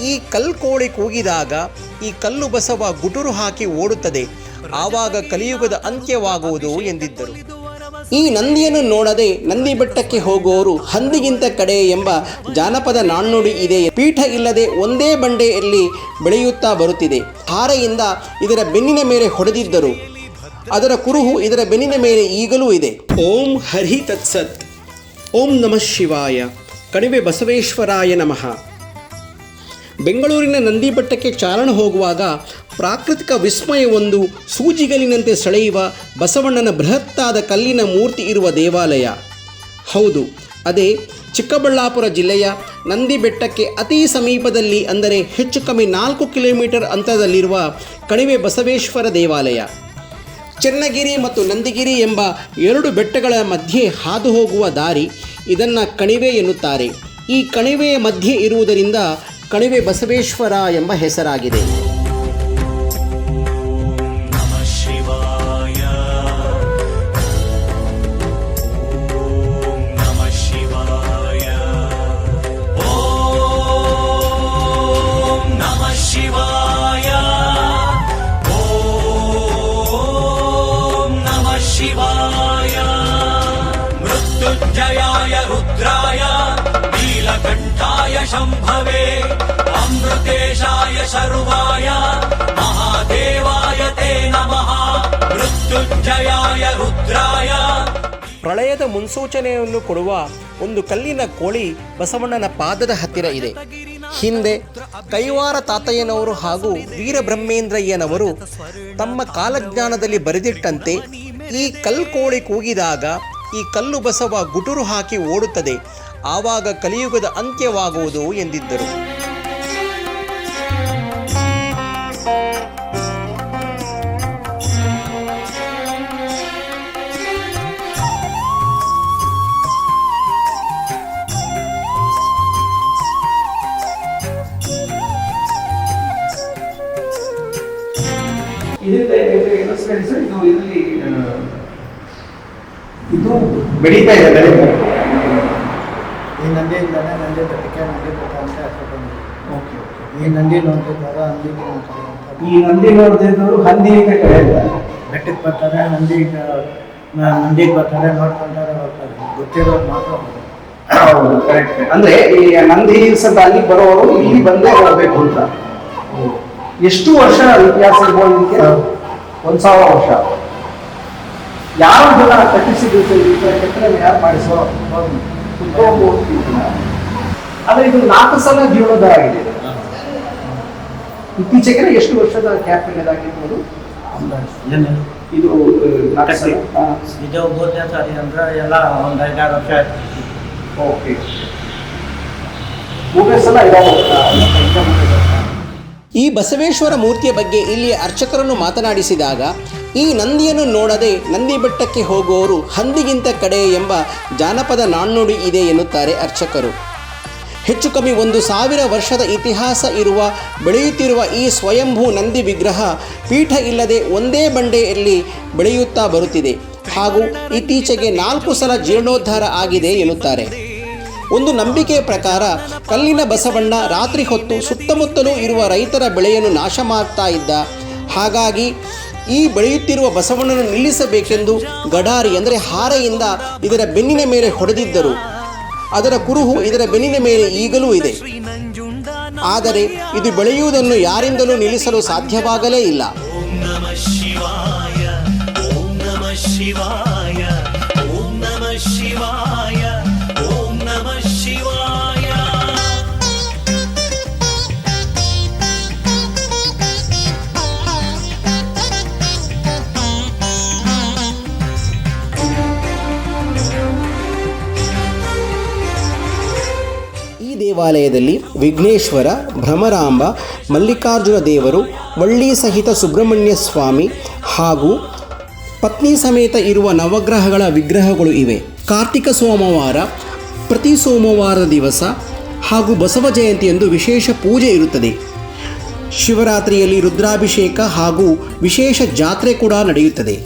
ಈ ಕಲ್ಕೋಳಿ ಕೂಗಿದಾಗ ಈ ಕಲ್ಲು ಬಸವ ಗುಟುರು ಹಾಕಿ ಓಡುತ್ತದೆ, ಆವಾಗ ಕಲಿಯುಗದ ಅಂತ್ಯವಾಗುವುದು ಎಂದಿದ್ದರು. ಈ ನಂದಿಯನ್ನು ನೋಡದೆ ನಂದಿ ಬೆಟ್ಟಕ್ಕೆ ಹೋಗುವವರು ಹಂದಿಗಿಂತ ಕಡೆ ಎಂಬ ಜಾನಪದ ನಾಣ್ಣುಡಿ ಇದೆ. ಪೀಠ ಇಲ್ಲದೆ ಒಂದೇ ಬಂಡೆಯಲ್ಲಿ ಬೆಳೆಯುತ್ತಾ ಬರುತ್ತಿದೆ. ಹಾರೆಯಿಂದ ಇದರ ಬೆನ್ನಿನ ಮೇಲೆ ಹೊಡೆದಿದ್ದರು, ಅದರ ಕುರುಹು ಇದರ ಬೆನ್ನಿನ ಮೇಲೆ ಈಗಲೂ ಇದೆ. ಓಂ ಹರಿ ತತ್ಸತ್. ಓಂ ನಮಃ ಶಿವಾಯ. ಕಣಿವೆ ಬಸವೇಶ್ವರಾಯ ನಮಃ. ಬೆಂಗಳೂರಿನ ನಂದಿ ಬೆಟ್ಟಕ್ಕೆ ಚಾರಣ ಹೋಗುವಾಗ ಪ್ರಾಕೃತಿಕ ವಿಸ್ಮಯವೊಂದು ಸೂಜಿಗಲಿನಂತೆ ಸೆಳೆಯುವ ಬಸವಣ್ಣನ ಬೃಹತ್ತಾದ ಕಲ್ಲಿನ ಮೂರ್ತಿ ಇರುವ ದೇವಾಲಯ. ಹೌದು, ಅದೇ ಚಿಕ್ಕಬಳ್ಳಾಪುರ ಜಿಲ್ಲೆಯ ನಂದಿ ಬೆಟ್ಟಕ್ಕೆ ಅತಿ ಸಮೀಪದಲ್ಲಿ, ಅಂದರೆ ಹೆಚ್ಚು ಕಮ್ಮಿ 4 ಕಿಲೋಮೀಟರ್ ಅಂತರದಲ್ಲಿರುವ ಕಣಿವೆ ಬಸವೇಶ್ವರ ದೇವಾಲಯ. ಚೆನ್ನಗಿರಿ ಮತ್ತು ನಂದಿಗಿರಿ ಎಂಬ 2 ಬೆಟ್ಟಗಳ ಮಧ್ಯೆ ಹಾದು ಹೋಗುವ ದಾರಿ, ಇದನ್ನು ಕಣಿವೆ ಎನ್ನುತ್ತಾರೆ. ಈ ಕಣಿವೆಯ ಮಧ್ಯೆ ಇರುವುದರಿಂದ ಕಣಿವೆ ಬಸವೇಶ್ವರ ಎಂಬ ಹೆಸರಾಗಿದೆ. मृत्युञ्जयाय रुद्राय नीलकण्ठाय शम्भवे अमृतेशाय शर्वाय महादेवाय ते नमः. मृत्युञ्जयाय रुद्राय. ಪ್ರಳಯದ ಮುನ್ಸೂಚನೆಯನ್ನು ಕೊಡುವ ಒಂದು ಕಲ್ಲಿನ ಕೋಳಿ ಬಸವಣ್ಣನ ಪಾದದ ಹತ್ತಿರ ಇದೆ. ಹಿಂದೆ ಕೈವಾರ ತಾತಯ್ಯನವರು ಹಾಗೂ ವೀರಬ್ರಹ್ಮೇಂದ್ರಯ್ಯನವರು ತಮ್ಮ ಕಾಲಜ್ಞಾನದಲ್ಲಿ ಬರೆದಿಟ್ಟಂತೆ ಈ ಕಲ್ಕೋಳಿ ಕೂಗಿದಾಗ ಈ ಕಲ್ಲು ಬಸವ ಗುಟುರು ಹಾಕಿ ಓಡುತ್ತದೆ, ಆವಾಗ ಕಲಿಯುಗದ ಅಂತ್ಯವಾಗುವುದು ಎಂದಿದ್ದರು. ಇದು ಬೆಳೀತಾ ಇದೆ ಬೆಳೆ. ಈ ನಂದಿಯಿಂದಾನೆ ನಂದಿ ಬೆಟ್ಟಕ್ಕೆ ನಂದಿ ಬೆಟ್ಟ ಅಂತ ಹಾಕೊಂಡು. Okay okay. ಈ ನಂದಿ ನೋಡ್ತಿದ್ದಾಗ ಹಂದಿ ನೋಡ್ತಾರೆ ಅಂತ. ಈ ನಂದಿ ನೋಡ್ತಿದ್ದವರು ಹಂದಿಯಿಂದ ಕಡೆ ಬೆಟ್ಟಕ್ಕೆ ಬರ್ತಾರೆ, ನಂದಿಗೆ ಬರ್ತಾರೆ, ನೋಡ್ಕೊಂತಾರೆ, ಹೋಗ್ತಾರೆ. ಗೊತ್ತಿರೋರು ಮಾತ್ರ ಹೋಗೋದು. ಹೌದು, ಕರೆಕ್ಟ್. ಅಂದ್ರೆ ಈ ನಂದಿ ಸತ ಅಲ್ಲಿ ಬರೋರು ಇಲ್ಲಿ ಬಂದೇ ಹೋಗ್ಬೇಕು ಅಂತ. ಎಷ್ಟು ವರ್ಷ ಇತಿಹಾಸ ಇರ್ಬೋದು ಇದಕ್ಕೆ? 1000 ವರ್ಷ. ಯಾರು ಜನ ಕಟ್ಟಿಸಿದ್ರು ಕೆತ್ತನೆ ಯಾರು ಮಾಡಿಸೋ ಆದ್ರೆ ಇದು 4 ಸಲ ಜೀರ್ಣೋದ್ಧಾರ ಆಗಿದೆ. ಇತ್ತೀಚೆಗೆ ಎಷ್ಟು ವರ್ಷದ ಕ್ಯಾಪ್ ಇದಾಗಿರ್ಬೋದು? ಇದು 4 ಸಲ. ಇದು 3ನೇ ಸಾರಿ ಅಂದ್ರೆ ಎಲ್ಲ ಒಂದು 5-6 ವರ್ಷ ಆಯ್ತು. ಓಕೆ. 3ನೇ ಸಲ ಇದಾವೆ. ಈ ಬಸವೇಶ್ವರ ಮೂರ್ತಿಯ ಬಗ್ಗೆ ಇಲ್ಲಿಯ ಅರ್ಚಕರನ್ನು ಮಾತನಾಡಿಸಿದಾಗ, ಈ ನಂದಿಯನ್ನು ನೋಡದೆ ನಂದಿ ಬೆಟ್ಟಕ್ಕೆ ಹೋಗುವವರು ಹಂದಿಗಿಂತ ಕಡೆ ಎಂಬ ಜಾನಪದ ನಾಣ್ಣುಡಿ ಇದೆ ಎನ್ನುತ್ತಾರೆ ಅರ್ಚಕರು. ಹೆಚ್ಚು ಕಮ್ಮಿ 1000 ವರ್ಷದ ಇತಿಹಾಸ ಇರುವ ಬೆಳೆಯುತ್ತಿರುವ ಈ ಸ್ವಯಂಭೂ ನಂದಿ ವಿಗ್ರಹ ಪೀಠ ಇಲ್ಲದೆ ಒಂದೇ ಬಂಡೆಯಲ್ಲಿ ಬೆಳೆಯುತ್ತಾ ಬರುತ್ತಿದೆ ಹಾಗೂ ಇತ್ತೀಚೆಗೆ 4 ಸಲ ಜೀರ್ಣೋದ್ಧಾರ ಆಗಿದೆ ಎನ್ನುತ್ತಾರೆ. ಒಂದು ನಂಬಿಕೆಯ ಪ್ರಕಾರ ಕಲ್ಲಿನ ಬಸವಣ್ಣ ರಾತ್ರಿ ಹೊತ್ತು ಸುತ್ತಮುತ್ತಲೂ ಇರುವ ರೈತರ ಬೆಳೆಯನ್ನು ನಾಶ ಮಾಡ್ತಾ ಇದ್ದ. ಹಾಗಾಗಿ ಈ ಬೆಳೆಯುತ್ತಿರುವ ಬಸವಣ್ಣನ್ನು ನಿಲ್ಲಿಸಬೇಕೆಂದು ಗಡಾರಿ ಅಂದರೆ ಹಾರೆಯಿಂದ ಇದರ ಬೆನ್ನಿನ ಮೇಲೆ ಹೊಡೆದಿದ್ದರು, ಅದರ ಕುರುಹು ಇದರ ಬೆನ್ನಿನ ಮೇಲೆ ಈಗಲೂ ಇದೆ. ಆದರೆ ಇದು ಬೆಳೆಯುವುದನ್ನು ಯಾರಿಂದಲೂ ನಿಲ್ಲಿಸಲು ಸಾಧ್ಯವಾಗಲೇ ಇಲ್ಲ. ಓಂ ನಮಃ ಶಿವಾಯ, ಓಂ ನಮಃ ಶಿವಾಯ, ಓಂ ನಮಃ ಶಿವಾಯ, ಓಂ ನಮಃ ಶಿವಾಯ. ಈ ದೇವಾಲಯದಲ್ಲಿ ವಿಘ್ನೇಶ್ವರ, ಭ್ರಮರಾಂಬ, ಮಲ್ಲಿಕಾರ್ಜುನ ದೇವರು, ವಳ್ಳಿ ಸಹಿತ ಸುಬ್ರಹ್ಮಣ್ಯ ಸ್ವಾಮಿ ಹಾಗೂ ಪತ್ನಿ ಸಮೇತ ಇರುವ ನವಗ್ರಹಗಳ ವಿಗ್ರಹಗಳು ಇವೆ. ಕಾರ್ತಿಕ ಸೋಮವಾರ, ಪ್ರತಿ ಸೋಮವಾರದ ದಿವಸ ಹಾಗೂ ಬಸವ ಜಯಂತಿಯಂದು ವಿಶೇಷ ಪೂಜೆ ಇರುತ್ತದೆ. ಶಿವರಾತ್ರಿಯಲ್ಲಿ ರುದ್ರಾಭಿಷೇಕ ಹಾಗೂ ವಿಶೇಷ ಜಾತ್ರೆ ಕೂಡ ನಡೆಯುತ್ತದೆ.